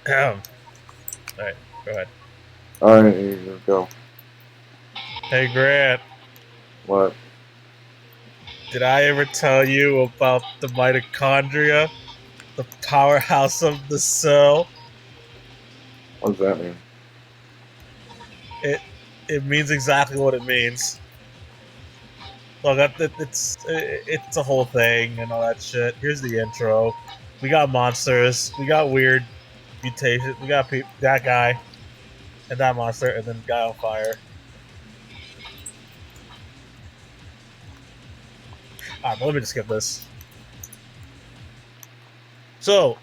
All right, go ahead. All right, here you go. Hey Grant, What? did I ever tell you about the mitochondria, the powerhouse of the cell? What does that mean? It it means exactly what it means. Look, it's a whole thing and all that shit. Here's the intro. We got monsters. We got weird mutations. We got that guy and that monster, and then guy on fire. All right, but let me just skip this. So,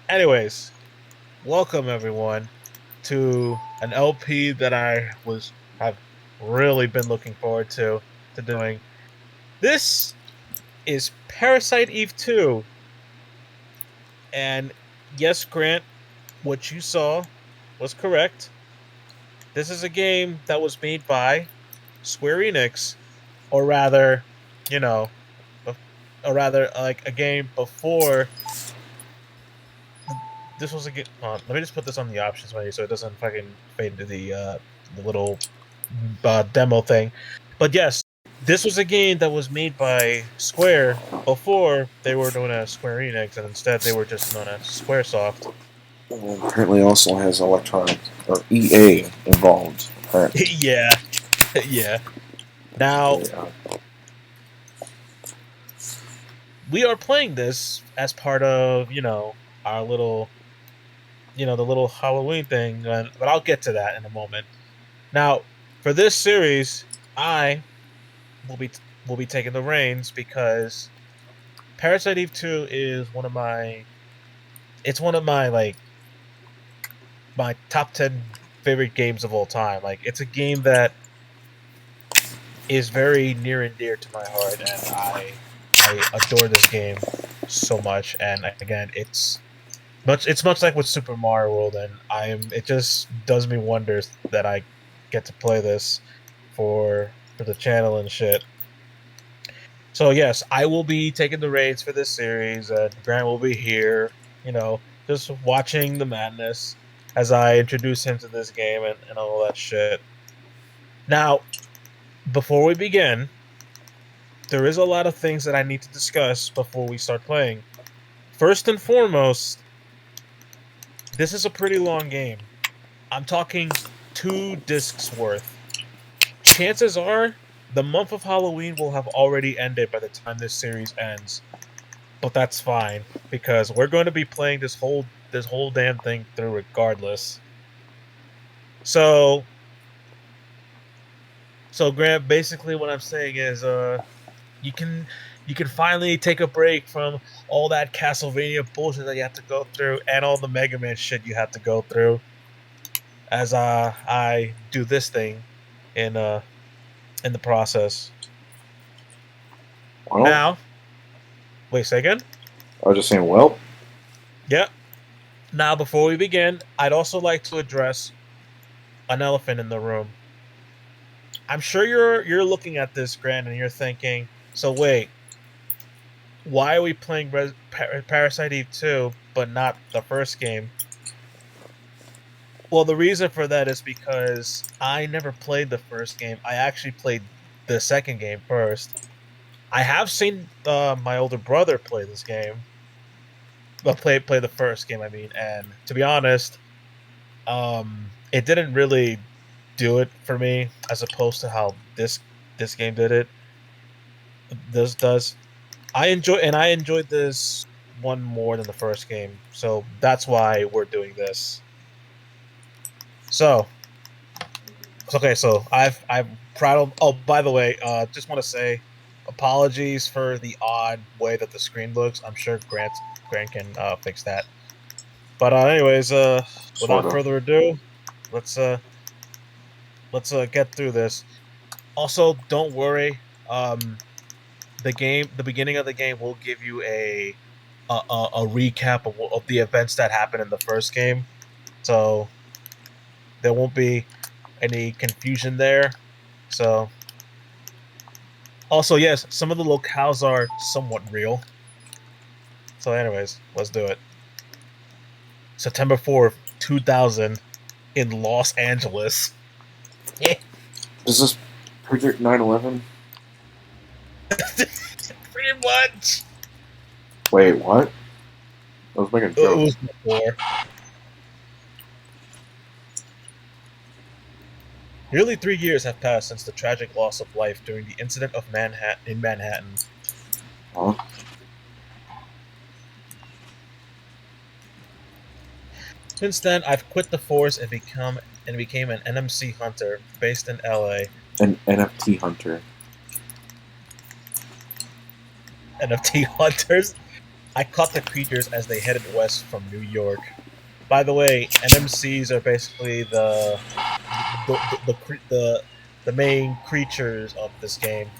anyways, welcome everyone to an LP that I was have really been looking forward to doing. This is Parasite Eve 2. And yes, Grant, what you saw was correct. This is a game that was made by Square Enix, or rather, you know, or rather like a game before this was a game. Let me just put this on the options menu so it doesn't fucking fade into the little demo thing. But yes, this was a game that was made by Square before they were known as Square Enix, and instead they were just known as SquareSoft. Apparently, also has electronic or EA involved. Apparently. Yeah, yeah. Now Yeah. we are playing this as part of our little the little Halloween thing, but I'll get to that in a moment. Now for this series, I will be will be taking the reins because Parasite Eve 2 is one of my my top 10 favorite games of all time. Like it's a game that is very near and dear to my heart, and I adore this game so much. And again, it's much like with Super Mario World, and it just does me wonders that I get to play this for the channel and shit. So yes, I will be taking the reins for this series, and Grant will be here, just watching the madness as I introduce him to this game and all that shit. Now, before we begin, there is a lot of things that I need to discuss before we start playing. First and foremost, this is a pretty long game. I'm talking 2 discs worth. Chances are the month of Halloween will have already ended by the time this series ends. But that's fine because we're going to be playing this whole damn thing through regardless. So so Grant, basically what I'm saying is you can you can finally take a break from all that Castlevania bullshit that you have to go through and all the Mega Man shit you have to go through as I do this thing in in the process. Well, Now, wait a second. I was just saying. Well, Yeah. Now before we begin, I'd also like to address an elephant in the room. I'm sure you're looking at this, Grant, and you're thinking, so wait, why are we playing Parasite Eve 2 but not the first game? Well, the reason for that is because I never played the first game. I actually played the second game first. I have seen my older brother play this game, but play the first game. I mean, and to be honest, it didn't really do it for me as opposed to how this game did it. This does. I enjoyed this one more than the first game, so that's why we're doing this. So okay, so I'm proud of. Oh, by the way, just want to say apologies for the odd way that the screen looks. I'm sure Grant can fix that. But anyways, sort without of. further ado, let's uh let's get through this. Also, don't worry. The beginning of the game will give you a recap of the events that happened in the first game, so there won't be any confusion there. So, also, yes, some of the locales are somewhat real. So, anyways, let's do it. September 4th, 2000, in Los Angeles. Does this predict 9/11? Pretty much. Wait, what? I was making a It joke. was before. Nearly 3 years have passed since the tragic loss of life during the incident of Manhattan. Huh? Since then, I've quit the force and became an NMC hunter based in LA. An NFT hunter. NFT hunters. I caught the creatures as they headed west from New York. By the way, NMCs are basically the main creatures of this game.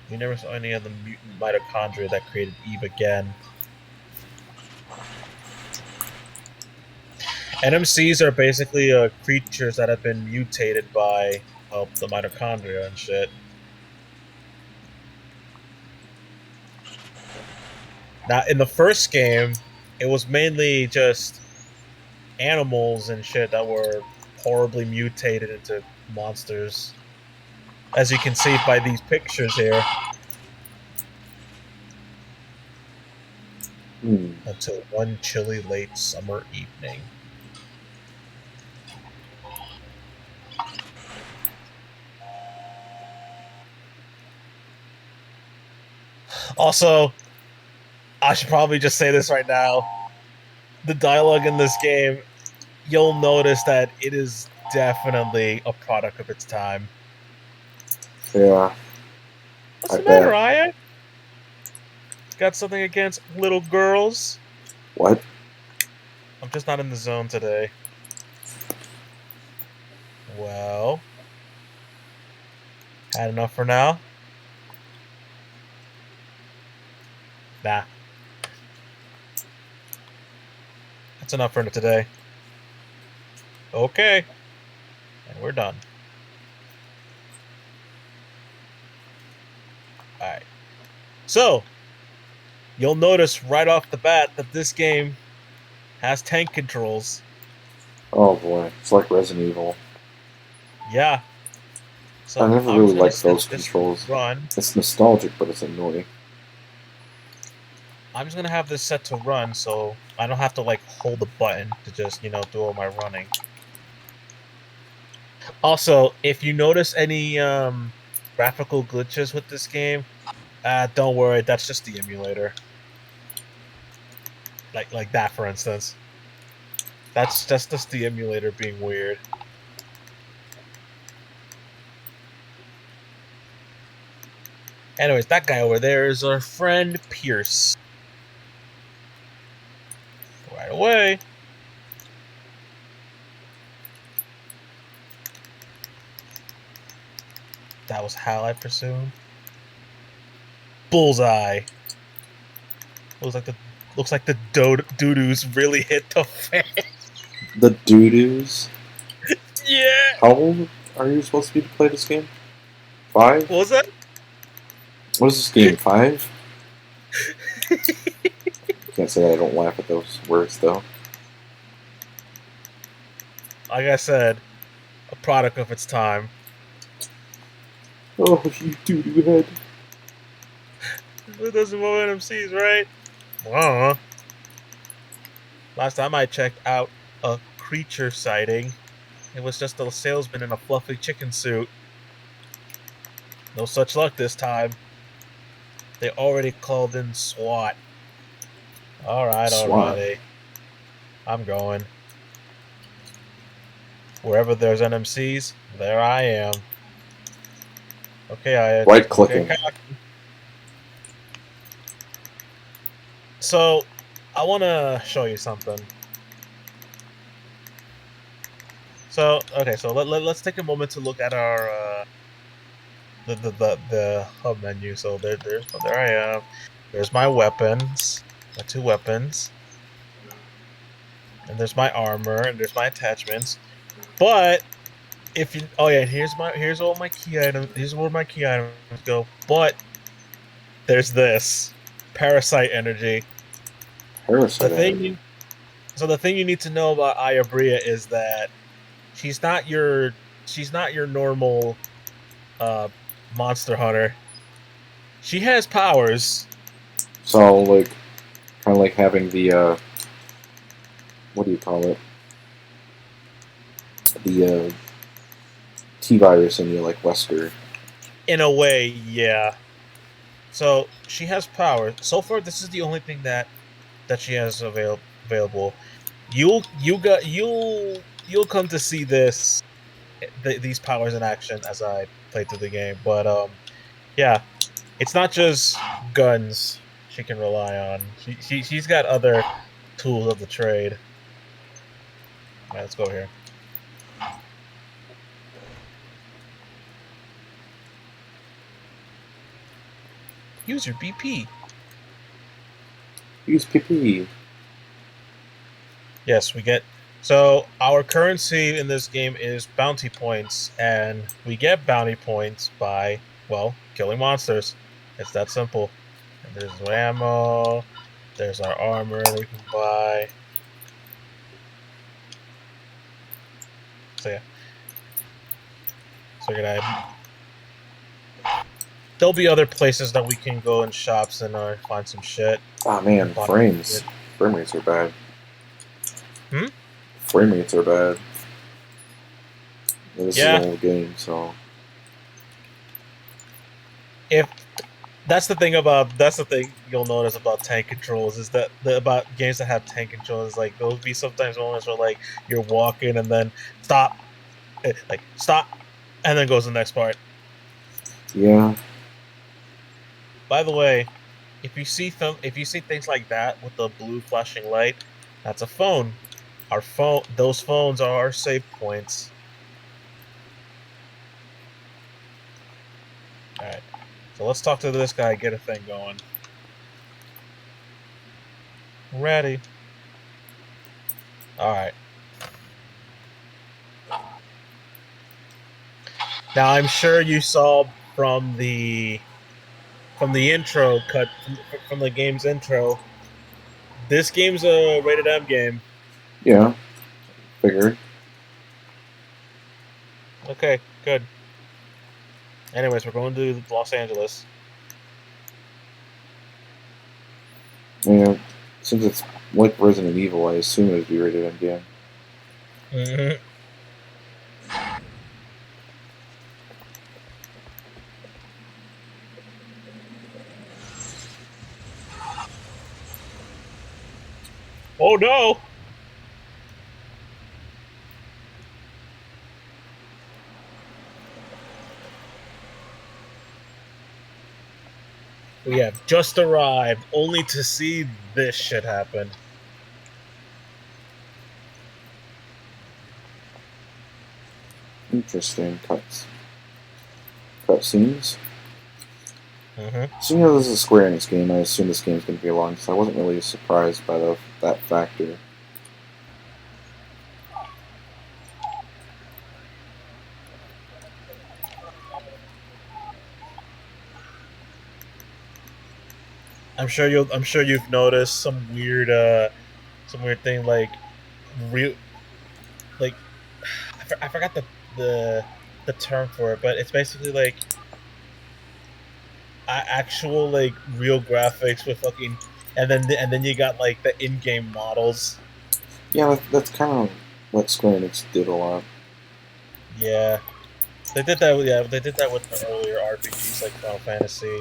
We never saw any of the mutant mitochondria that created Eve again. NMCs are basically creatures that have been mutated by the mitochondria and shit. Now, in the first game, it was mainly just animals and shit that were horribly mutated into monsters. As you can see by these pictures here. Until one chilly late summer evening. Also, I should probably just say this right now. The dialogue in this game, you'll notice that it is definitely a product of its time. Yeah. What's I the matter, bet. Aya? Got something against little girls? What? I'm just not in the zone today. Well, had enough for now? Nah. That's enough for today. Okay. And we're done. Alright. So, you'll notice right off the bat that this game has tank controls. Oh boy. It's like Resident Evil. Yeah. I So, never I'm really just going to liked set those this controls. to run. It's nostalgic, but it's annoying. I'm just going to have this set to run so I don't have to, like, hold the button to just, do all my running. Also, if you notice any graphical glitches with this game, don't worry, that's just the emulator. Like that, for instance. That's just the emulator being weird. Anyways, that guy over there is our friend Pierce. Right away. That was Hal, I presume. Bullseye. Looks like the doo-doos really hit the fan. The doo-doos? Yeah. How old are you supposed to be to play this game? 5? What was that? What is this game? 5? Can't say that I don't laugh at those words though. Like I said, a product of its time. Oh, you doo-doo head. It doesn't more NMCs, right? Well, last time I checked out a creature sighting, it was just a salesman in a fluffy chicken suit. No such luck this time. They already called in SWAT. Alright, SWAT. alrighty. I'm going. Wherever there's NMCs, there I am. Okay, Right don't get clicking. cocky. So, I want to show you something. So, okay, so let's take a moment to look at our the hub menu. So there I am. There's my weapons, my 2 weapons, and there's my armor, and there's my attachments. But if you, oh yeah, here's all my key items. Here's where my key items go. But there's this parasite energy. The Parasite thing energy. you, So the thing you need to know about Aya Bria is that she's not your she's not your normal uh monster hunter. She has powers. So like kind of like having the what do you call it? The T virus in you, like Wesker. In a way, yeah. So she has powers. So far, this is the only thing that she has available. You'll come to see these powers in action as I play through the game. But yeah, it's not just guns she can rely on. She's got other tools of the trade. All right, let's go here. Use your BP. Use PP. Yes, we get. So our currency in this game is bounty points, and we get bounty points by, well, killing monsters. It's that simple. And there's ammo. There's our armor that we can buy. So yeah, so we're gonna. There'll be other places that we can go in shops and find some shit Ah and man, buy frames. shit. Frame rates are bad. Hmm? Frame rates are bad. And this is an Yeah. old game, so If that's the thing you'll notice about tank controls is that about games that have tank controls is like there'll be sometimes moments where like you're walking and then stop, like stop, and then goes to the next part. yeah. By the way, if you see things like that with the blue flashing light, that's a phone. Those phones are our save points. All right, so let's talk to this guy, get a thing going. Ready? All right. Now I'm sure you saw from the intro cut from the game's intro. This game's a rated M game. Yeah. Figured. Okay, good. Anyways, we're going to Los Angeles. Yeah. Since it's like Resident Evil, I assume it would be rated M game. Mm-hmm. Oh no! We have just arrived, only to see this shit happen. Interesting cuts. Cutscenes. Mm-hmm. So this is a Square Enix game. I assume this game's going to be long, so I wasn't really surprised by that factor. I'm sure you've noticed some weird thing real like I forgot the term for it, but it's basically like actual like real graphics with fucking and then you got like the in-game models. Yeah, that's kind of what Square Enix did a lot. Yeah, they did that. Yeah, they did that with the earlier RPGs like Final Fantasy.